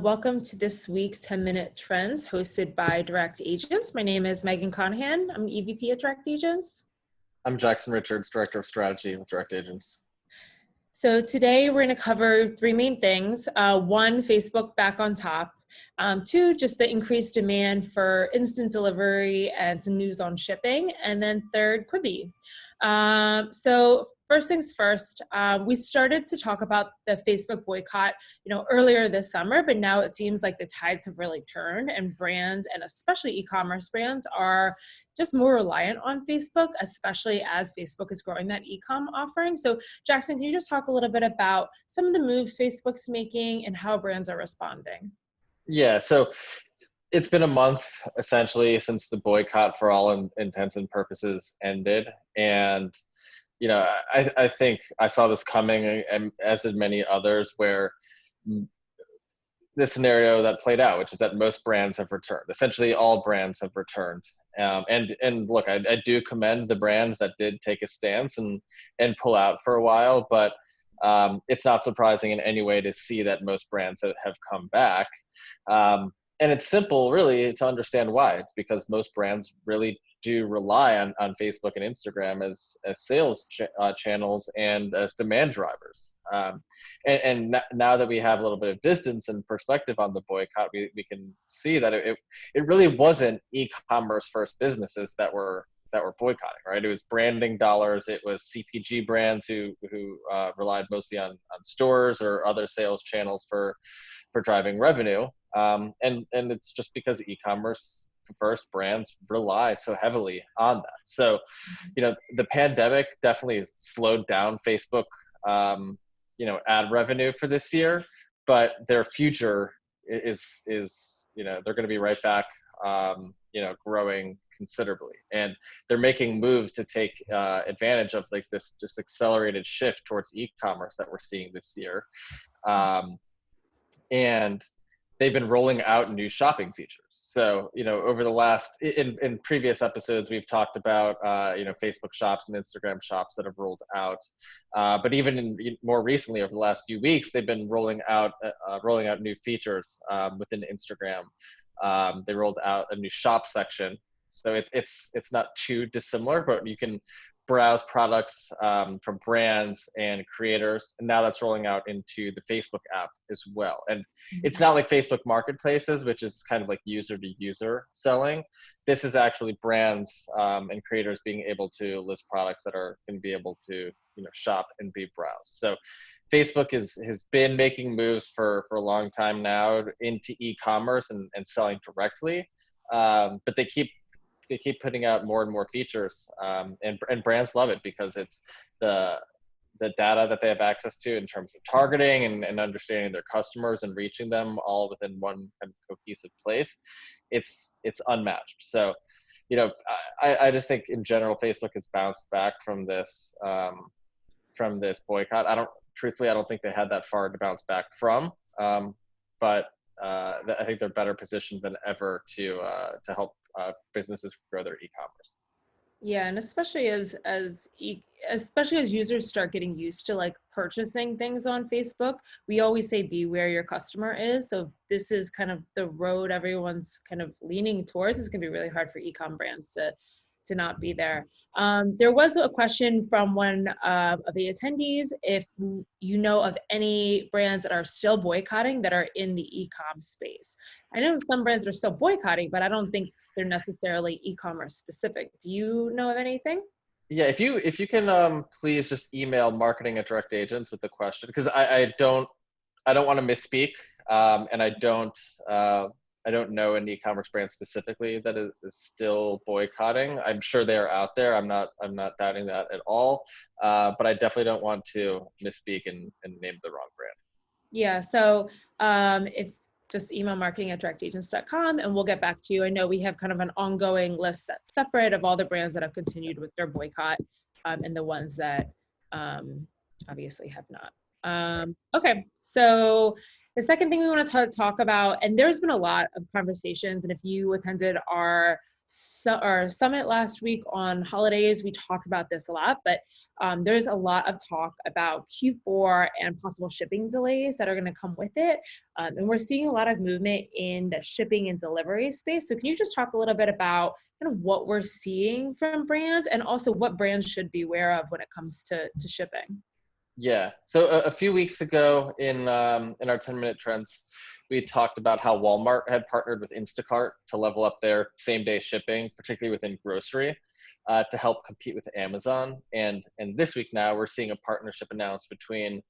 Welcome to this week's 10-Minute Trends hosted by Direct Agents. My name is Megan Conhan. I'm EVP at Direct Agents. I'm Jackson Richards, Director of Strategy with Direct Agents. So today we're going to cover three main things. One, Facebook back on top. Two, just the increased demand for instant delivery and some news on shipping. And then third, Quibi. So first things first, we started to talk about the Facebook boycott, earlier this summer, but now it seems like the tides have really turned and brands, and especially e-commerce brands, are just more reliant on Facebook, especially as Facebook is growing that e-com offering. So Jackson, can you just talk a little bit about some of the moves Facebook's making and how brands are responding? Yeah, so it's been a month essentially since the boycott for all intents and purposes ended. And, I think I saw this coming, and as did many others, where the scenario that played out, which is that most brands have returned. Essentially all brands have returned. And look, I do commend the brands that did take a stance and pull out for a while, but it's not surprising in any way to see that most brands have come back. And it's simple, really, to understand why. It's because most brands really do rely on Facebook and Instagram as sales channels and as demand drivers. And now that we have a little bit of distance and perspective on the boycott, we can see that it really wasn't e-commerce first businesses that were boycotting, right? It was branding dollars. It was CPG brands who relied mostly on stores or other sales channels for driving revenue. And it's just because e-commerce first brands rely so heavily on that. So, the pandemic definitely slowed down Facebook, ad revenue for this year, but their future is they're going to be right back, growing considerably, and they're making moves to take advantage of like this just accelerated shift towards e-commerce that we're seeing this year. And they've been rolling out new shopping features. So, over the last, in previous episodes, we've talked about, Facebook shops and Instagram shops that have rolled out. But even more recently, over the last few weeks, they've been rolling out new features within Instagram. They rolled out a new shop section. So it's not too dissimilar, but you can browse products from brands and creators, and now that's rolling out into the Facebook app as well. And it's not like Facebook marketplaces, which is kind of like user to user selling. This is actually brands and creators being able to list products that are going to be able to shop and be browsed. So Facebook has been making moves for a long time now into e-commerce and selling directly, but they keep putting out more and more features, and brands love it because it's the data that they have access to in terms of targeting and understanding their customers and reaching them all within one kind of cohesive place. It's unmatched. So, I just think in general, Facebook has bounced back from this boycott. I don't think they had that far to bounce back from, but I think they're better positioned than ever to help businesses grow their e-commerce. Yeah, and especially as users start getting used to like purchasing things on Facebook, we always say be where your customer is. So if this is kind of the road everyone's kind of leaning towards, it's gonna be really hard for e-com brands to not be there. There was a question from one of the attendees, if you know of any brands that are still boycotting that are in the e-com space. I know some brands are still boycotting, but I don't think they're necessarily e-commerce specific. Do you know of anything? Yeah, if you can please just email marketing at Direct Agents with the question, because I don't want to misspeak, and I don't know an e-commerce brand specifically that is still boycotting. I'm sure they are out there. I'm not doubting that at all. But I definitely don't want to misspeak and name the wrong brand. Yeah. So if just email marketing@directagents.com and we'll get back to you. I know we have kind of an ongoing list that's separate of all the brands that have continued with their boycott, and the ones that obviously have not. Okay, so the second thing we want to talk about, and there's been a lot of conversations, and if you attended our our summit last week on holidays, we talked about this a lot, but there's a lot of talk about Q4 and possible shipping delays that are going to come with it. And we're seeing a lot of movement in the shipping and delivery space. So can you just talk a little bit about kind of what we're seeing from brands and also what brands should be aware of when it comes to shipping? Yeah. So a few weeks ago in our 10-minute trends, we talked about how Walmart had partnered with Instacart to level up their same-day shipping, particularly within grocery, to help compete with Amazon. And this week now, we're seeing a partnership announced between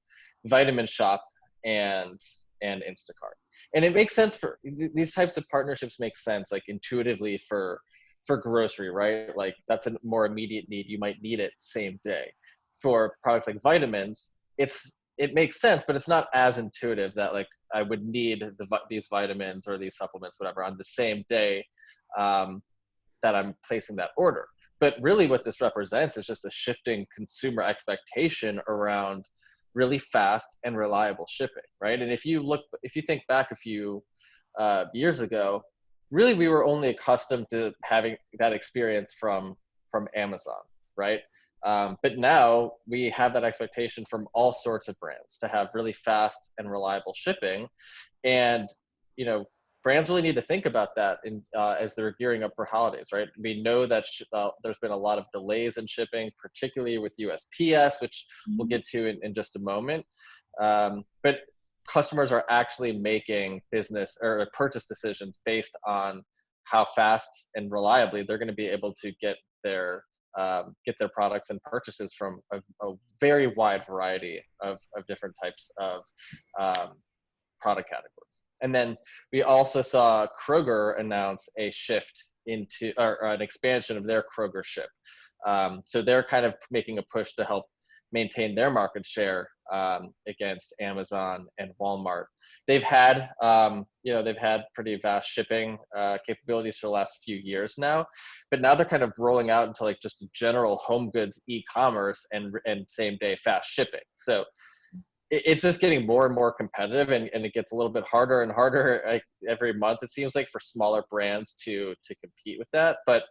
Vitamin Shop and Instacart. And it makes sense for these types of partnerships make sense, like intuitively for grocery, right? Like that's a more immediate need. You might need it same day. For products like vitamins, it makes sense, but it's not as intuitive that like I would need these vitamins or these supplements, whatever, on the same day that I'm placing that order. But really, what this represents is just a shifting consumer expectation around really fast and reliable shipping, right? And if you think back a few years ago, really we were only accustomed to having that experience from Amazon, right? But now we have that expectation from all sorts of brands to have really fast and reliable shipping. And, brands really need to think about that as they're gearing up for holidays, right? We know that there's been a lot of delays in shipping, particularly with USPS, which we'll get to in just a moment. But customers are actually making business or purchase decisions based on how fast and reliably they're going to be able to get their products and purchases from a very wide variety of different types of product categories. And then we also saw Kroger announce a shift into or an expansion of their Kroger ship. So they're kind of making a push to help maintain their market share against Amazon and Walmart. They've had pretty vast shipping capabilities for the last few years now, but now they're kind of rolling out into like just general home goods e-commerce and same day fast shipping. So it's just getting more and more competitive, and it gets a little bit harder and harder like every month, it seems like, for smaller brands to compete with that. But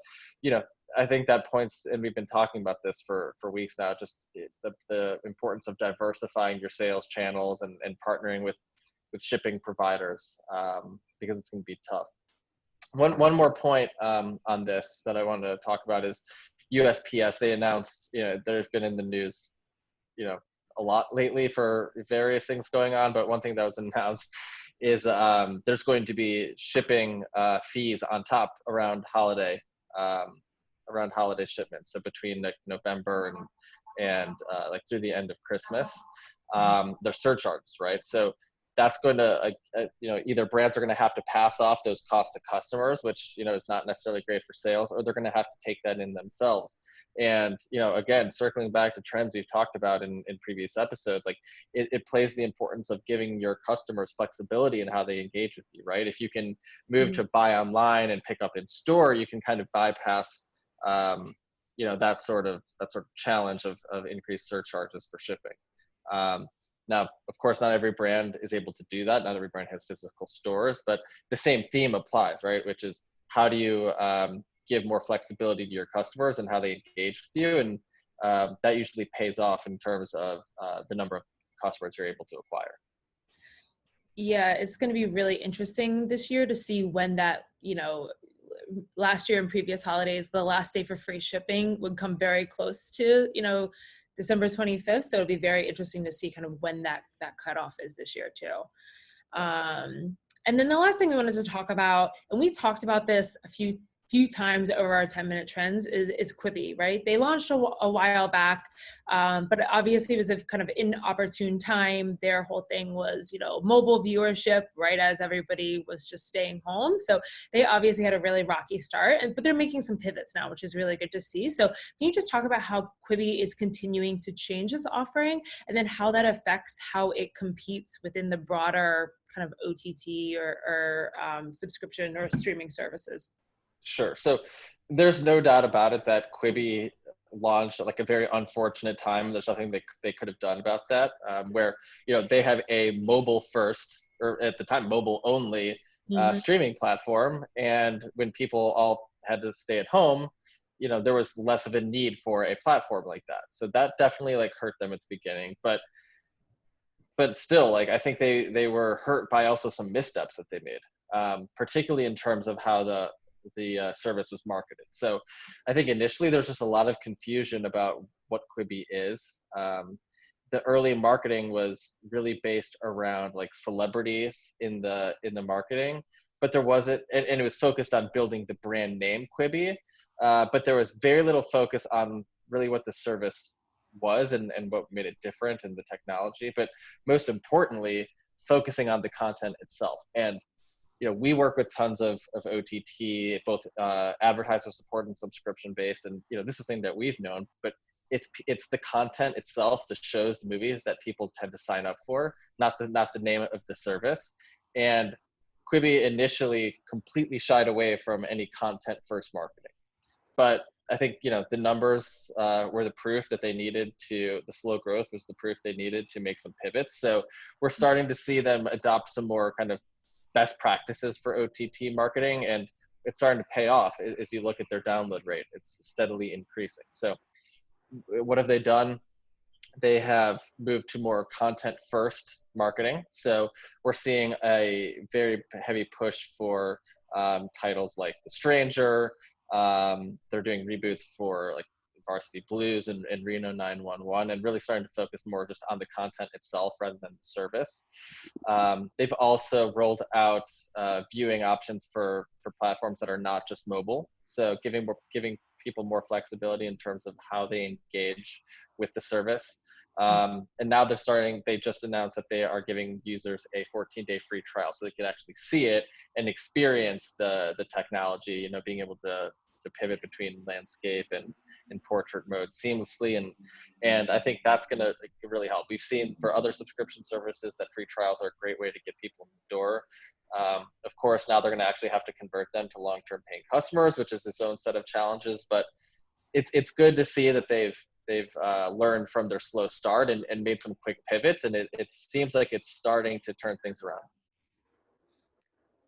I think that points, and we've been talking about this for weeks now, just the importance of diversifying your sales channels and partnering with shipping providers, because it's going to be tough. One more point on this that I wanted to talk about is USPS. They announced, they've been in the news, a lot lately for various things going on, but one thing that was announced is there's going to be shipping fees on top around holiday shipments. So between like November and like through the end of Christmas, there's surcharges, right? So that's going to, either brands are going to have to pass off those costs to customers, which, is not necessarily great for sales, or they're going to have to take that in themselves. And, again, circling back to trends we've talked about in previous episodes, like it plays the importance of giving your customers flexibility in how they engage with you, right? If you can move to buy online and pick up in store, you can kind of bypass, that sort of challenge of increased surcharges for shipping. Now, of course, not every brand is able to do that. Not every brand has physical stores, but the same theme applies, right? Which is, how do you give more flexibility to your customers and how they engage with you? And that usually pays off in terms of the number of customers you're able to acquire. Yeah, it's going to be really interesting this year to see when that, last year and previous holidays, the last day for free shipping would come very close to, December 25th. So it'll be very interesting to see kind of when that cutoff is this year too. And then the last thing we wanted to talk about, and we talked about this a few times over our 10-minute trends, is Quibi, right? They launched a while back, but obviously it was a kind of inopportune time. Their whole thing was, mobile viewership, right, as everybody was just staying home. So they obviously had a really rocky start, but they're making some pivots now, which is really good to see. So can you just talk about how Quibi is continuing to change this offering, and then how that affects how it competes within the broader kind of OTT or subscription or streaming services? Sure. So there's no doubt about it that Quibi launched at like a very unfortunate time. There's nothing they could have done about that, where, they have a mobile first, or at the time, mobile only streaming platform. And when people all had to stay at home, there was less of a need for a platform like that. So that definitely like hurt them at the beginning, but still, like, I think they were hurt by also some missteps that they made, particularly in terms of how the service was marketed. So I think initially there's just a lot of confusion about what Quibi is. The early marketing was really based around like celebrities in the marketing, but there wasn't, and it was focused on building the brand name Quibi, but there was very little focus on really what the service was and what made it different and the technology, but most importantly, focusing on the content itself. And we work with tons of OTT, both advertiser support and subscription based, and this is something that we've known, but it's the content itself, the shows, the movies that people tend to sign up for, not the name of the service. And Quibi initially completely shied away from any content first marketing, but I think the numbers were the proof that they needed to. The slow growth was the proof they needed to make some pivots. So we're starting to see them adopt some more kind of best practices for OTT marketing, and it's starting to pay off as you look at their download rate. It's steadily increasing. So what have they done? They have moved to more content first marketing. So we're seeing a very heavy push for titles like The Stranger. They're doing reboots for like Varsity Blues and Reno 911, and really starting to focus more just on the content itself rather than the service. They've also rolled out viewing options for platforms that are not just mobile, so giving people more flexibility in terms of how they engage with the service. And now they just announced that they are giving users a 14-day free trial, so they can actually see it and experience the technology, being able to pivot between landscape and portrait mode seamlessly. And I think that's going to really help. We've seen for other subscription services that free trials are a great way to get people in the door. Of course, now they're going to actually have to convert them to long-term paying customers, which is its own set of challenges, but it's good to see that they've learned from their slow start and made some quick pivots, and it seems like it's starting to turn things around.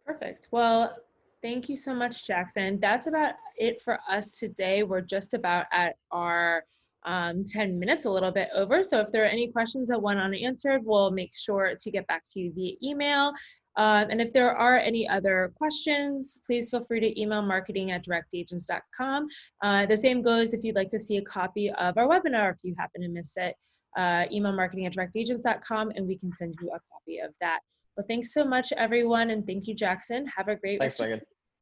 Perfect. Well, thank you so much, Jackson. That's about it for us today. We're just about at our 10 minutes, a little bit over. So if there are any questions that went unanswered, we'll make sure to get back to you via email. And if there are any other questions, please feel free to email marketing@directagents.com. The same goes if you'd like to see a copy of our webinar, if you happen to miss it, email marketing@directagents.com and we can send you a copy of that. Well, thanks so much, everyone. And thank you, Jackson. Have a great Thanks, Megan.